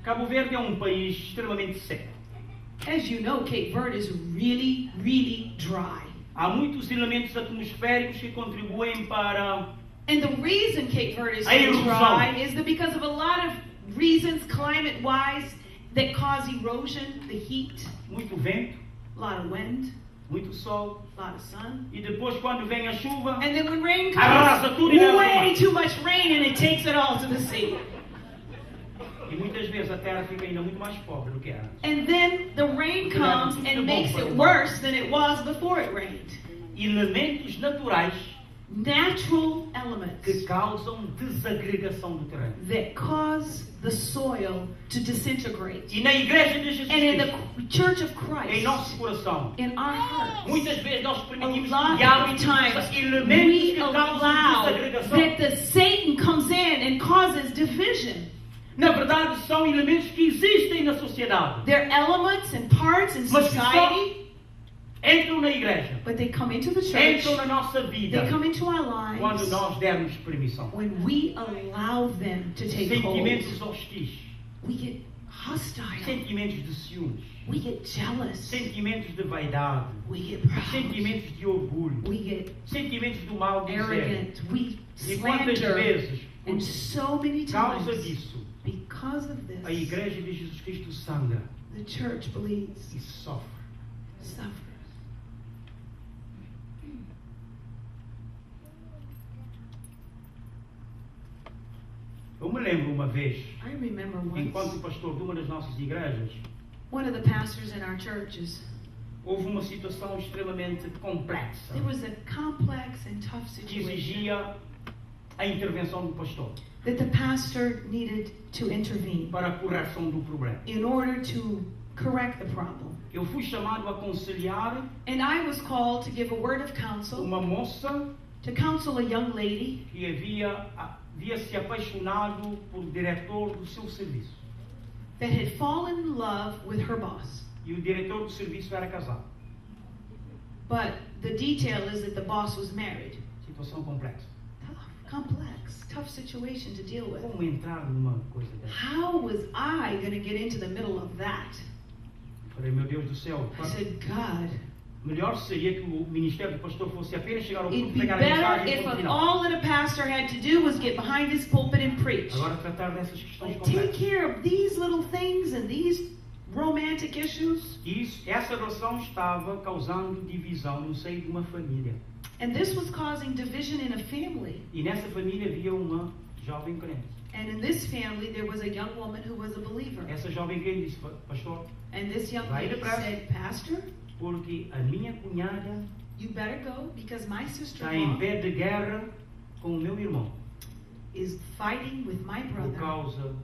Cabo Verde é um país extremamente seco. As you know, Cape Verde is really, really dry. Há muitos elementos atmosféricos que contribuem para And the reason Cape Verde is so erosão. dry is that because of a lot of reasons climate-wise that cause erosion, the heat, muito vento, a lot of wind, muito sol, a lot of sun. e depois quando vem a chuva, And then when rain arrasa comes, tudo e leva way tudo. too much rain and it takes it all to the sea. E muitas vezes a terra fica ainda muito mais pobre do que era. And then the rain comes and makes it worse than it was before it rained. Elementos naturais Natural elements que causam desagregação do terreno. that cause the soil to disintegrate. E na igreja de Jesus And in Cristo, the Church of em Christ, nosso coração, in our hearts, muitas vezes nós a permitimos lot que of haja times elementos we que causam allow desagregação. that the Satan comes in and causes division. Na verdade, são elementos que existem na sociedade, They're elements and parts in mas que só society, entram na igreja, but they come into the church, entram na nossa vida, they come into our quando lives nós dermos permissão. when we allow them to take hold. Sentimentos hostis, We get hostile, sentimentos de ciúmes, we get jealous, sentimentos de vaidade, we get proud, sentimentos de orgulho, we get sentimentos do mal dizer. arrogant, we E quantas slander, vezes, and so many por causa times, disso, because of this, a igreja de Jesus Cristo sangra the church bleeds, e sofre. suffers. Eu me lembro uma vez, I remember enquanto once, pastor de uma das nossas igrejas, one of the pastors in our churches, houve uma situação extremamente complexa there was a complex and tough que situation exigia a intervenção do pastor that the pastor needed to intervene para a correção do problema. in order to correct the problem. Eu fui chamado a aconselhar And I was called to give a word of counsel, uma moça to counsel a young lady que havia se apaixonado por diretor do seu serviço. that had fallen in love with her boss. E o diretor do serviço era casado. But the detail is that the boss was married. Situação complexa. Tough, complex, tough situation to deal with. Como entrar numa coisa dessa? How was I going to get into the middle of that? Falei, meu Deus do céu, I said, God, melhor seria que o ministério do pastor fosse apenas chegar ao it'd culto, be pegar a better mensagem e if ponto final. all that a pastor had to do was get behind his pulpit and preach. Agora tratar dessas questões Like, take complexas. care of these little things and these romantic issues. Essa relação estava causando divisão no seio de uma família. And this was causing division in a family. E nessa família havia uma jovem crente. And in this family, there was a young woman who was a believer. Essa jovem crente disse, pastor, And this young Vai lady depressa. said, Pastor, porque a minha cunhada you better go because my está em sister-in-law pé de guerra com o meu irmão is fighting with my por brother causa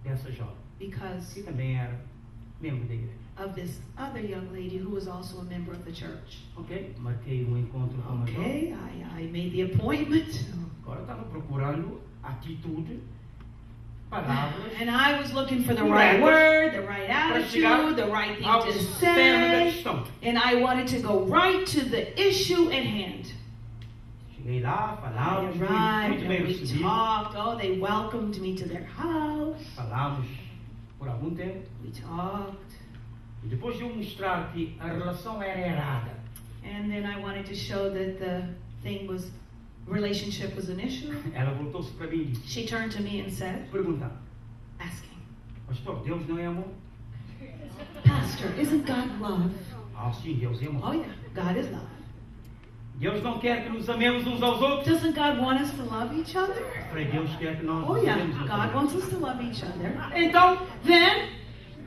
dessa jovem, because que também era membro da igreja. of this other young lady who was also a member of the church. Ok, marquei um encontro com a jovem. Okay, I made the appointment. Agora eu estava procurando atitude, palavras, And I was looking for the right word, the right attitude, the right thing ao to cerne da say. questão. And I wanted to go right to the issue at hand. Cheguei lá, I falávamos, arrived muito bem and we recebido, talked. Oh, they welcomed me to their house. falávamos por algum tempo. We talked. E depois de eu mostrar que a relação era errada, And then I wanted to show that the relationship was an issue. ela voltou-se para mim e disse, She turned to me and said, perguntando, asking, pastor, Deus não é amor? Pastor, isn't God love? Ah, sim, Deus é amor. Oh yeah, God is love. Deus não quer que nos amemos uns aos outros? Doesn't God want us to love each other? Falei, Deus quer que nós Oh nos yeah, amemos uns aos God outros. wants us to love each other. Então, Then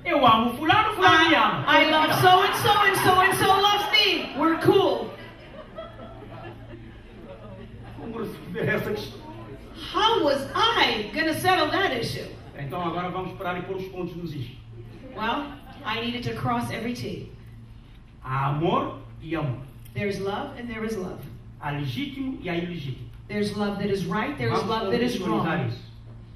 eu amo fulano, fulano me ama. I love so and so and so and so loves me. We're cool. Vamos resolver essa questão. How was I going to settle that issue? Então agora vamos parar e pôr os pontos nos is. Well, I needed to cross every T. Há amor e amor. There's love and there is love. Há legítimo e há ilegítimo. There's love that is right, there is Vamos love that is contextualizar wrong. isso.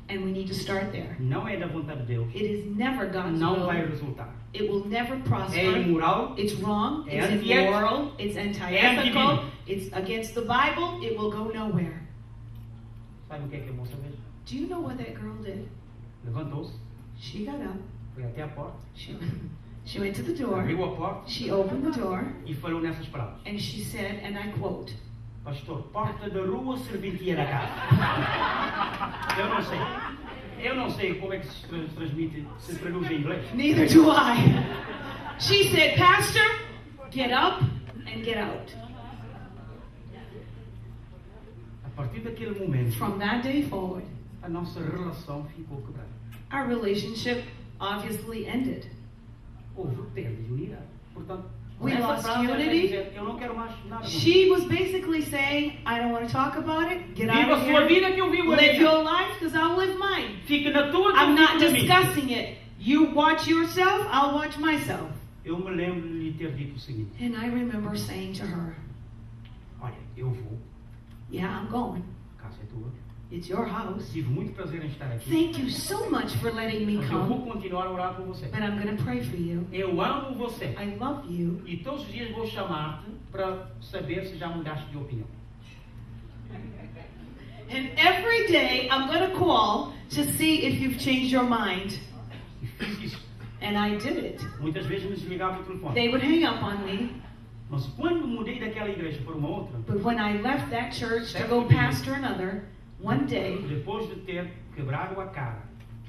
And we need to start there. Não é da vontade de Deus. It is never God's Não vai will. resultar. It will never É prosper. imoral. It's wrong, É it's antiético. immoral, it's anti-ethical, antibíblico. it's against the Bible, it will go nowhere. Sabe o que é que a moça fez? Do you know what that girl did? Levantou-se, She got up. Foi até a porta. She went to the door. Abriu a porta. She opened the door. E falou nessas palavras. And she said, and I quote, Pastor, porta da rua, serventia da casa. Eu não sei como é que se transmite, se traduz em inglês. Neither do I. She said, Pastor, get up and get out. A partir daquele momento, From that day forward, a nossa relação ficou quebrada. our relationship obviously ended. Houve perda de unidade. Portanto, We nessa lost frase ela quer unity. dizer, eu não quero mais nada. She was basically saying, I don't want to talk about it. Get out Viva of a sua here. vida que eu vivo a Live minha. your life because I'll live mine. Fica na tua que I'm eu not fico na minha. discussing it. You watch yourself, I'll watch myself. Eu me lembro de lhe ter dito o seguinte. And I remember saying to her, Olha, eu vou. yeah, I'm going. A casa é tua. It's your house. Tive muito prazer em estar aqui. Thank you so much for letting me Mas eu vou come, continuar a orar por você. but I'm going to pray for you. Eu amo você. I love you. E todos os dias vou chamar-te para saber se já mudaste de opinião. And every day I'm going to call to see if you've changed your mind. E fiz isso. And I did it. Muitas vezes me desligava o telefone. They would hang up on me. Mas quando mudei daquela igreja para uma outra, But when I left that church to go pastor another, one day, depois de ter quebrado a cara,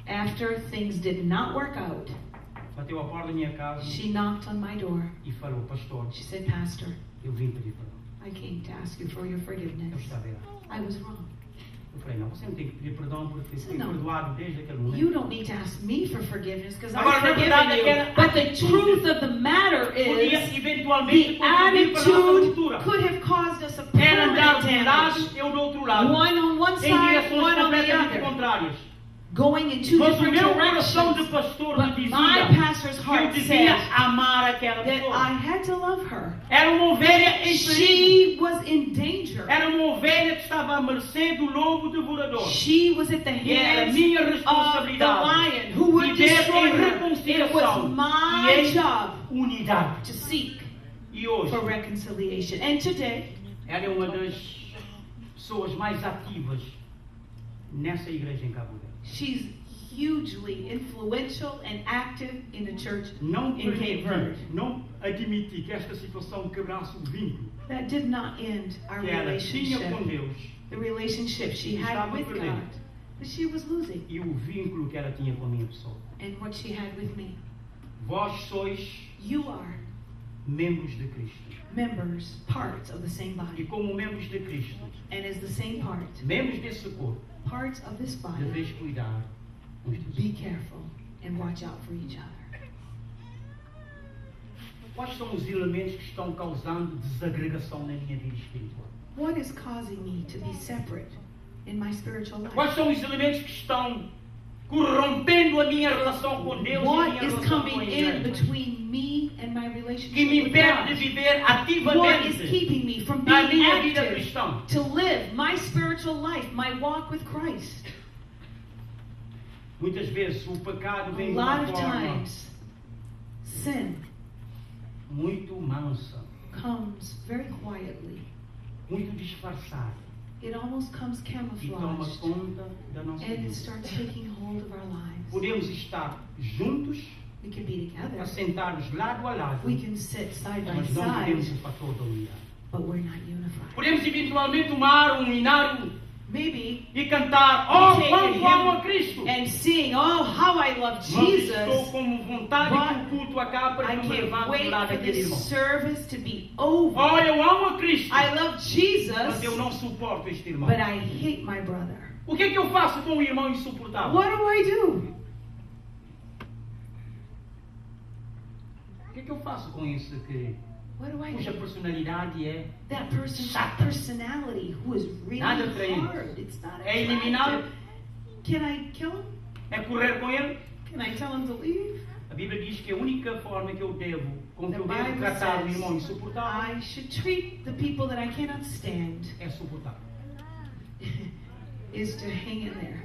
after things did not work out, bateu a porta da minha casa she knocked on my door. e falou, pastor, She said, Pastor, eu vim pedir perdão. I came to ask you for your Eu forgiveness. estava errado. I was wrong. Eu falei, não, você não tem que pedir perdão porque fui Não. perdoado desde aquele momento. You don't need to ask me for forgiveness because Agora, I've na forgiven verdade, you. aquela But the atitude truth of the matter Podia is, eventualmente the contribuir para a nossa attitude ruptura. could have caused us a Era andar permanent de um damage. lado, eu do outro lado. One on one Em side, direções one on the completamente other. contrárias. Going in two Mas o different meu coração de directions. pastor me But dizia my pastor's que eu heart devia said amar aquela that I pessoa. had to love her. Era uma ovelha em perigo. She was in danger. Era uma ovelha que estava à mercê do lobo devorador. She was at the E era hands minha of the responsabilidade lion who would viver destroy em her. It reconciliação was e my em job unidade. to seek E hoje, for reconciliation. And today, ela é uma das pessoas mais ativas nessa igreja em Cabo Verde. she's hugely influential and active in the church Não in Cape Verde. não admiti que esta situação quebrasse o vínculo That did not end our que ela tinha com relationship, Deus the relationship she had with God, but she was losing, e o vínculo que ela tinha com a minha pessoa. and what she had with me. Vós sois You are membros de Cristo. members, parts of the same E body, como membros de Cristo, and as the same part, membros desse corpo, parts of this body, deveis cuidar uns dos be outros. careful and watch out for each other. Quais são os elementos que estão causando desagregação na minha vida espiritual? What is causing me to be separate in my spiritual Quais life? são os elementos que estão corrompendo a minha relação com Deus e a What minha is relação com a coming in igreja? between me and my Que me relationship with impede de God? viver What is ativamente keeping me from a being minha vida active cristã? to live my spiritual life, my walk with Christ? Muitas vezes o pecado A vem de lot uma of forma times, sin muito mansa, comes very quietly. muito disfarçada It almost comes e toma camouflaged, conta da nossa and it vida. starts taking hold of our lives. Podemos estar juntos, We can be together. assentados lado a lado, We can sit side by mas não temos side, o fator da unidade. but we're not unified. Podemos eventualmente tomar um hinário Maybe e cantar, we oh, take quanto amo a a Cristo! hymn and sing, oh, how I love Mas estou Jesus. com vontade que o culto acabe para I que eu me can't levante do wait lado for daquele this irmão. service to be over. Oh, eu amo a Cristo, I love mas Jesus, eu não suporto este irmão. but I hate my brother. O que é que eu faço com o irmão insuportável? What do I do? O que é que eu faço com esse que What do I cuja do? personalidade é That person's Chata. personality who is really Nada atraente. hard. It's not É eliminá-lo? attractive. Can I kill him? é correr com ele? Can I tell him to leave? A Bíblia diz que a única forma que eu devo, com que The eu devo Bible tratar o says irmão insuportável I should treat the people that I cannot stand é suportável. is to hang in there.